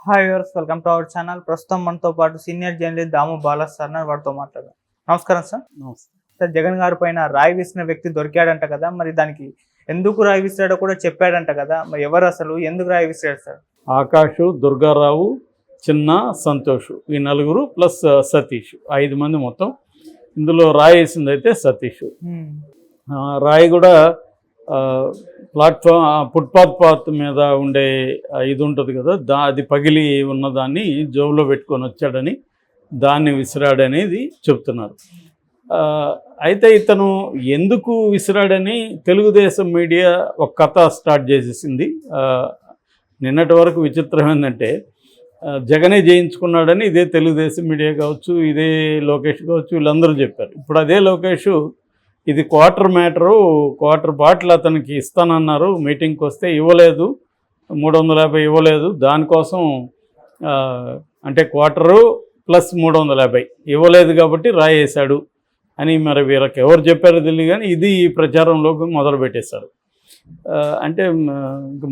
Hi viewers, welcome to our channel. ప్రస్తుతం మనతో పాటు సీనియర్ జర్నలిస్ట్ దాము బాలా సార్ వారితో మాట్లాడదాం. నమస్కారం సార్. నమస్తే. సార్, జగన్ గారి పైన రాయి విసిన వ్యక్తి దొరికాడంట కదా, మరి దానికి ఎందుకు రాయి విసిరాడో కూడా చెప్పాడంట కదా, మరి ఎవరు అసలు ఎందుకు రాయి విసిరాడు సార్? ఆకాష్, దుర్గారావు, చిన్న, సంతోష్, ఈ నలుగురు ప్లస్ సతీష్, 5 మంది మొత్తం. ఇందులో రాయి వేసింది అయితే సతీష్. రాయి కూడా ఫుట్పాత్ మీద ఉండే ఇది ఉంటుంది కదా, అది పగిలి ఉన్నదాన్ని జోబులో పెట్టుకొని వచ్చాడని దాన్ని విసిరాడనేది చెప్తున్నారు. అయితే ఇతను ఎందుకు విసిరాడని తెలుగుదేశం మీడియా ఒక కథ స్టార్ట్ చేసేసింది. నిన్నటి వరకు విచిత్రం ఏంటంటే జగనే జయించుకున్నాడని ఇదే తెలుగుదేశం మీడియా కావచ్చు, ఇదే లోకేష్ కావచ్చు, వీళ్ళందరూ చెప్పారు. ఇప్పుడు అదే లోకేష్ ఇది క్వార్టర్ బాటిల్ అతనికి ఇస్తానన్నారు, మీటింగ్కి వస్తే ఇవ్వలేదు, 350 ఇవ్వలేదు, దానికోసం అంటే క్వార్టరు ప్లస్ 350 ఇవ్వలేదు కాబట్టి రాయేశాడు అని మరి వీళ్ళకి ఎవరు చెప్పారో తెలియదు, కానీ ఇది ఈ ప్రచారంలోకి మొదలు పెట్టేశారు. అంటే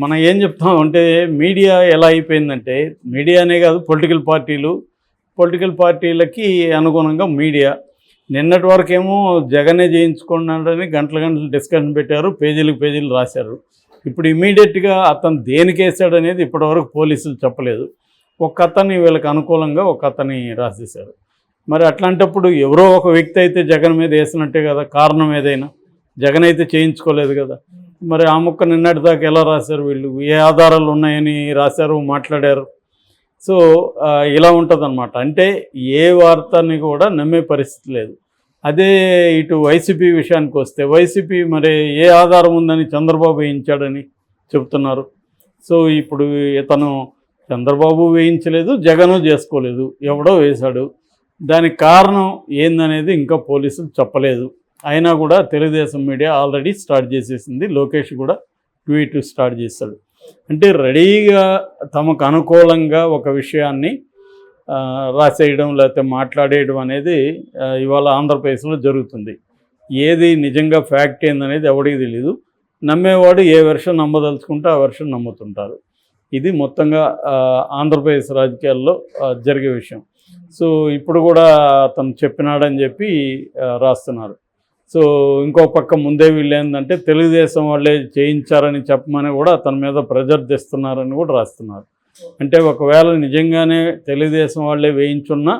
మనం ఏం చెప్తాం అంటే మీడియా ఎలా అయిపోయిందంటే, మీడియానే కాదు పొలిటికల్ పార్టీలకి అనుగుణంగా మీడియా. నిన్నటి వరకేమో జగనే జయించుకున్నాడని గంటలు డిస్కషన్ పెట్టారు, పేజీలు రాశారు. ఇప్పుడు ఇమీడియట్గా అతను దేనికి వేసాడు అనేది ఇప్పటివరకు పోలీసులు చెప్పలేదు. ఒక అతన్ని వీళ్ళకి అనుకూలంగా ఒక అతన్ని రాసేశారు. మరి అట్లాంటప్పుడు ఎవరో ఒక వ్యక్తి అయితే జగన్ మీద వేసినట్టే కదా, కారణం ఏదైనా. జగన్ అయితే చేయించుకోలేదు కదా, మరి ఆ ముక్క నిన్నటి దాకా ఎలా రాశారు వీళ్ళు, ఏ ఆధారాలు ఉన్నాయని రాశారు, మాట్లాడారు. సో ఇలా ఉంటుందన్నమాట. అంటే ఏ వార్తని కూడా నమ్మే పరిస్థితి లేదు. అదే ఇటు వైసీపీ విషయానికి వస్తే, వైసీపీ మరి ఏ ఆధారం ఉందని చంద్రబాబు వేయించాడని చెప్తున్నారు. సో ఇప్పుడు ఇతను చంద్రబాబు వేయించలేదు, జగను చేసుకోలేదు, ఎవడో వేశాడు. దానికి కారణం ఏందనేది ఇంకా పోలీసులు చెప్పలేదు. అయినా కూడా తెలుగుదేశం మీడియా ఆల్రెడీ స్టార్ట్ చేసేసింది. లోకేష్ కూడా ట్వీట్ స్టార్ట్ చేశాడు. అంటే రెడీగా తమకు అనుకూలంగా ఒక విషయాన్ని రాసేయడం లేకపోతే మాట్లాడేయడం అనేది ఇవాళ ఆంధ్రప్రదేశ్లో జరుగుతుంది. ఏది నిజంగా ఫ్యాక్ట్ ఏందనేది ఎవడికి తెలియదు. నమ్మేవాడు ఏ వెర్షన్ నమ్మదలుచుకుంటే ఆ వెర్షన్ నమ్ముతుంటారు. ఇది మొత్తంగా ఆంధ్రప్రదేశ్ రాజకీయాల్లో జరిగే విషయం. సో ఇప్పుడు కూడా అతను చెప్పినాడని చెప్పి రాస్తున్నారు. సో ఇంకో పక్క ముందే వీళ్ళు ఏంటంటే తెలుగుదేశం వాళ్ళే చేయించారని చెప్పమని కూడా అతని మీద ప్రెజర్ తెస్తున్నారని కూడా రాస్తున్నారు. అంటే ఒకవేళ నిజంగానే తెలుగుదేశం వాళ్ళే వేయించున్నా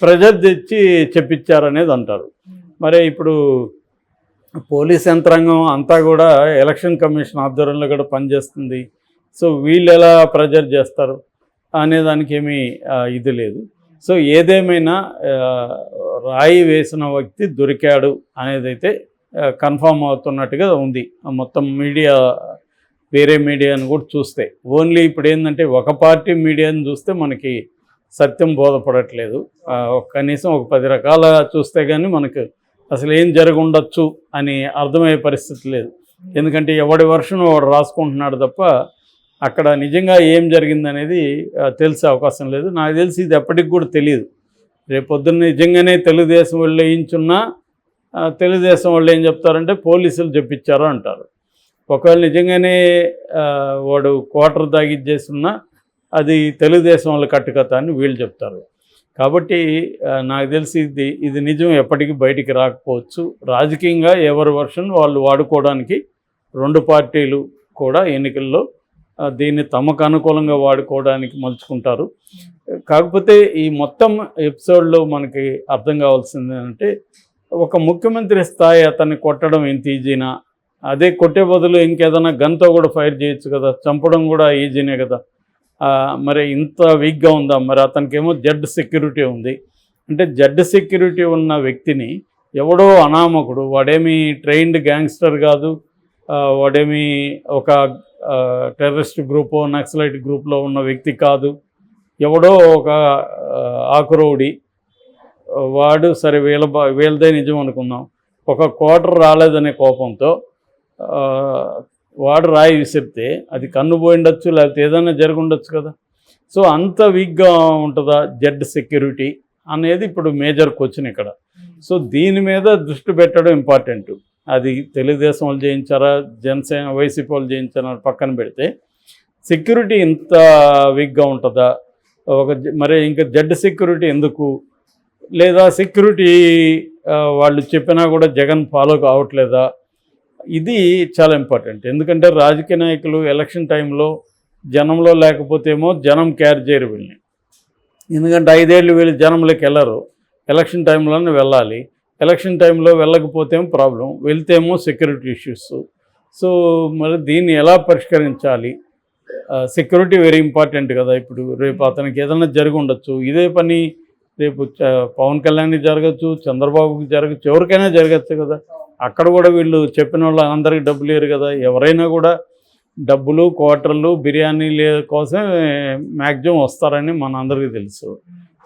ప్రెజర్ తెచ్చి చెప్పించారనేది అంటారు. మరి ఇప్పుడు పోలీస్ యంత్రాంగం అంతా కూడా ఎలక్షన్ కమిషన్ ఆధ్వర్యంలో కూడా పనిచేస్తుంది. సో వీళ్ళు ఎలా ప్రెజర్ చేస్తారు అనేదానికి ఏమీ ఇది లేదు. సో ఏదేమైనా రాయి వేసిన వ్యక్తి దొరికాడు అనేది అయితే కన్ఫామ్ అవుతున్నట్టుగా ఉంది. మొత్తం మీడియా, వేరే మీడియాను కూడా చూస్తే, ఓన్లీ ఇప్పుడు ఏంటంటే ఒక పార్టీ మీడియాను చూస్తే మనకి సత్యం బోధపడట్లేదు. కనీసం ఒక 10 రకాల చూస్తే కానీ మనకు అసలు ఏం జరిగి ఉండొచ్చు అని అర్థమయ్యే పరిస్థితి లేదు. ఎందుకంటే ఎవడి వర్షం వాడు రాసుకుంటున్నాడు తప్ప అక్కడ నిజంగా ఏం జరిగిందనేది తెలిసే అవకాశం లేదు. నాకు తెలిసి ఇది ఎప్పటికి కూడా తెలియదు. రేపొద్దున్న నిజంగానే తెలుగుదేశం వాళ్ళు వేయించున్నా తెలుగుదేశం వాళ్ళు ఏం చెప్తారంటే పోలీసులు చెప్పించారు అంటారు. ఒకవేళ నిజంగానే వాడు క్వార్టర్ తాగిచ్చేస్తున్నా అది తెలుగుదేశం వాళ్ళ కట్టుకథ అని వీళ్ళు చెప్తారు. కాబట్టి నాకు తెలిసి ఇది నిజం ఎప్పటికీ బయటికి రాకపోవచ్చు. రాజకీయంగా ఎవరి వర్షన్ వాళ్ళు వాడుకోవడానికి 2 పార్టీలు కూడా ఎన్నికల్లో దీన్ని తమకు అనుకూలంగా వాడుకోవడానికి మలుచుకుంటారు. కాకపోతే ఈ మొత్తం ఎపిసోడ్లో మనకి అర్థం కావాల్సింది ఏంటంటే, ఒక ముఖ్యమంత్రి స్థాయి అతన్ని కొట్టడం ఎంత ఈజీనా, అదే కొట్టే బదులు ఇంకేదైనా గన్తో కూడా ఫైర్ చేయొచ్చు కదా, చంపడం కూడా ఈజీనే కదా. మరి ఇంత వీక్గా ఉందా? మరి అతనికి ఏమో జెడ్ సెక్యూరిటీ ఉంది. అంటే జెడ్ సెక్యూరిటీ ఉన్న వ్యక్తిని ఎవడో అనామకుడు, వాడేమీ ట్రైన్డ్ గ్యాంగ్స్టర్ కాదు, వాడేమీ ఒక టెర్రరిస్ట్ గ్రూపో నక్సలైట్ గ్రూప్లో ఉన్న వ్యక్తి కాదు, ఎవడో ఒక ఆకురౌడి వాడు. సరే వీళ్ళదే నిజం అనుకుందాం. ఒక క్వార్టర్ రాలేదనే కోపంతో వాడు రాయి విసిరితే అది కన్ను పోయిండొచ్చు, లేకపోతే ఏదైనా జరిగి ఉండొచ్చు కదా. సో అంత వీక్గా ఉంటుందా జెడ్ సెక్యూరిటీ అనేది ఇప్పుడు మేజర్ క్వశ్చన్ ఇక్కడ. సో దీని మీద దృష్టి పెట్టడం ఇంపార్టెంట్. అది తెలుగుదేశం వాళ్ళు చేయించారా, జనసేన వైసీపీ వాళ్ళు చేయించారా పక్కన పెడితే, సెక్యూరిటీ ఇంత వీక్గా ఉంటుందా, మరి ఇంకా జెడ్ సెక్యూరిటీ ఎందుకు, లేదా సెక్యూరిటీ వాళ్ళు చెప్పినా కూడా జగన్ ఫాలో కావట్లేదా, ఇది చాలా ఇంపార్టెంట్. ఎందుకంటే రాజకీయ నాయకులు ఎలక్షన్ టైంలో జనంలో లేకపోతేమో జనం కేర్ చేయరు వీళ్ళని. ఎందుకంటే 5 ఏళ్ళు వీళ్ళు జనంలోకి వెళ్ళరు, ఎలక్షన్ టైంలోనే వెళ్ళాలి. ఎలక్షన్ టైంలో వెళ్ళకపోతేమో ప్రాబ్లం, వెళ్తేమో సెక్యూరిటీ ఇష్యూస్. సో మరి దీన్ని ఎలా పరిష్కరించాలి? సెక్యూరిటీ వెరీ ఇంపార్టెంట్ కదా. ఇప్పుడు రేపు అతనికి ఏదైనా జరిగి ఉండొచ్చు, ఇదే పని రేపు పవన్ కళ్యాణ్కి జరగచ్చు, చంద్రబాబుకి జరగచ్చు, ఎవరికైనా జరగచ్చు కదా. అక్కడ కూడా వీళ్ళు చెప్పిన వాళ్ళు అందరికీ డబ్బులు లేరు కదా. ఎవరైనా కూడా డబ్బులు, క్వార్టర్లు, బిర్యానీల కోసం మ్యాక్సిమం వస్తారని మన అందరికీ తెలుసు.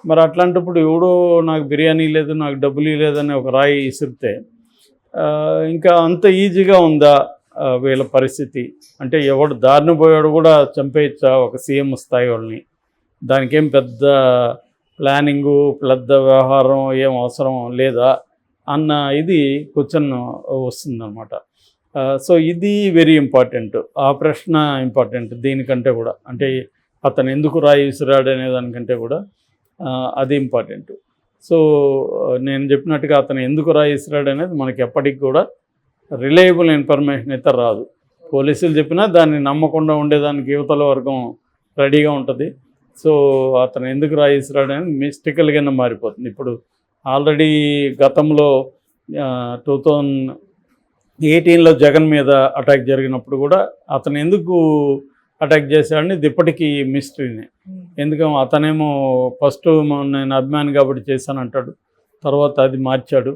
మరి అట్లాంటప్పుడు ఎవడో నాకు బిర్యానీ లేదు, నాకు డబ్బులు లేదని ఒక రాయి ఇసిరితే ఇంకా అంత ఈజీగా ఉందా వీళ్ళ పరిస్థితి? అంటే ఎవడు దారిని పోయాడు కూడా చంపేయచ్చా ఒక సీఎం స్థాయి వాళ్ళని? దానికేం పెద్ద ప్లానింగు, పెద్ద వ్యవహారం ఏం అవసరం లేదా అన్న ఇది క్వశ్చన్ వస్తుందన్నమాట. సో ఇది వెరీ ఇంపార్టెంట్. ఆ ప్రశ్న ఇంపార్టెంట్ దీనికంటే కూడా. అంటే అతను ఎందుకు రాయి విసిరాడు అనే దానికంటే కూడా అది ఇంపార్టెంట్. సో నేను చెప్పినట్టుగా అతను ఎందుకు రాయి విసిరాడు అనేది మనకి ఎప్పటికి కూడా రిలయబుల్ ఇన్ఫర్మేషన్ అయితే రాదు. పోలీసులు చెప్పినా దాన్ని నమ్మకుండా ఉండేదానికి యువతల వర్గం రెడీగా ఉంటుంది. సో అతను ఎందుకు రాయి విసిరాడు అనేది మిస్టేకల్గానే మారిపోతుంది. ఇప్పుడు ఆల్రెడీ గతంలో 2018లో జగన్ మీద అటాక్ జరిగినప్పుడు కూడా అతను ఎందుకు అటాక్ చేశాడని ఇది ఇప్పటికీ మిస్టరీనే. ఎందుకంటే అతనేమో ఫస్ట్ నేను అభిమాని కాబట్టి చేశానంటాడు, తర్వాత అది మార్చాడు.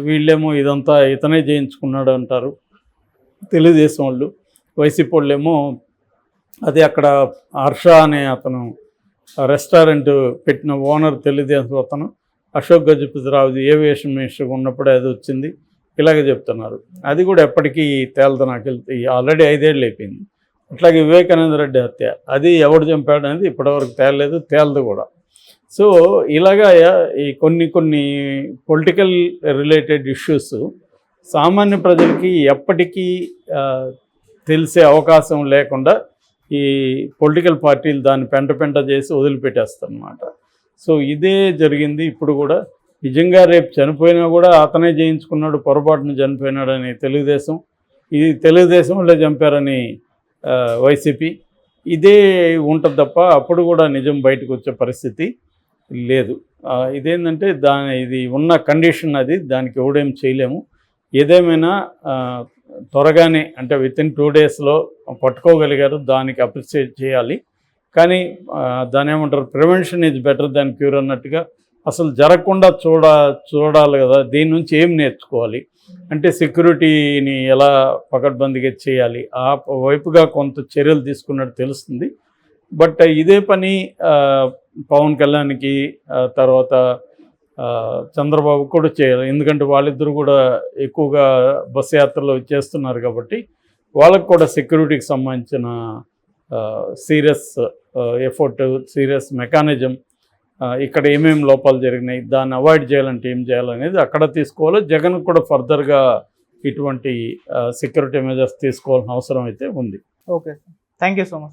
వీళ్ళేమో ఇదంతా ఇతనే చేయించుకున్నాడు అంటారు తెలుగుదేశం వాళ్ళు. వైసీపీ వాళ్ళేమో అది అక్కడ హర్ష అనే అతను రెస్టారెంట్ పెట్టిన ఓనర్ తెలుగుదేశం అతను అశోక్ గజపతిరావు ఏవియేషన్ మినిస్టర్గా ఉన్నప్పుడే అది వచ్చింది ఇలాగే చెప్తున్నారు. అది కూడా ఎప్పటికీ తేలదు. నాకు వెళ్తే ఆల్రెడీ 5 ఏళ్ళు అయిపోయింది. అట్లాగే వివేకానంద రెడ్డి హత్య, అది ఎవడు చంపాడు అనేది ఇప్పటివరకు తేలలేదు, తేలదు కూడా. సో ఇలాగా ఈ కొన్ని పొలిటికల్ రిలేటెడ్ ఇష్యూస్ సామాన్య ప్రజలకి ఎప్పటికీ తెలిసే అవకాశం లేకుండా ఈ పొలిటికల్ పార్టీలు దాన్ని పెంట చేసి వదిలిపెట్టేస్తారన్నమాట. సో ఇదే జరిగింది ఇప్పుడు కూడా. నిజంగా రేపు చనిపోయినా కూడా అతనే చేయించుకున్నాడు, పొరపాటున చనిపోయినాడని తెలుగుదేశం, ఇది తెలుగుదేశం వాళ్ళే చంపారని వైసీపీ, ఇదే ఉంటుంది తప్ప అప్పుడు కూడా నిజం బయటకు వచ్చే పరిస్థితి లేదు. ఇదేంటంటే ఇది ఉన్న కండిషన్, అది దానికి ఎవడేం చేయలేము. ఏదేమైనా త్వరగానే అంటే వితిన్ 2 డేస్లో పట్టుకోగలిగారు, దానికి అప్రిషియేట్ చేయాలి. కానీ దాని ఏమంటారు, prevention is better than cure అన్నట్టుగా అసలు జరగకుండా చూడాలి కదా. దీని నుంచి ఏం నేర్చుకోవాలి అంటే సెక్యూరిటీని ఎలా పకడ్బందీగా చేయాలి, ఆ వైపుగా కొంత చర్యలు తీసుకున్నట్టు తెలుస్తుంది. బట్ ఇదే పని పవన్ కళ్యాణ్కి తర్వాత చంద్రబాబు కూడా చేయాలి. ఎందుకంటే వాళ్ళిద్దరూ కూడా ఎక్కువగా బస్సు యాత్రలో చేస్తున్నారు కాబట్టి వాళ్ళకు కూడా సెక్యూరిటీకి సంబంధించిన సీరియస్ ఎఫర్ట్, సీరియస్ మెకానిజం, ఇక్కడ ఏమేమి లోపాలు జరిగినాయి, దాన్ని అవాయిడ్ చేయాలంటే ఏం చేయాలనేది అక్కడ తీసుకోవాలి. జగన్ కూడా ఫర్దర్గా ఇటువంటి సెక్యూరిటీ మెజర్స్ తీసుకోవాల్సిన అవసరం అయితే ఉంది. Okay, thank you so much.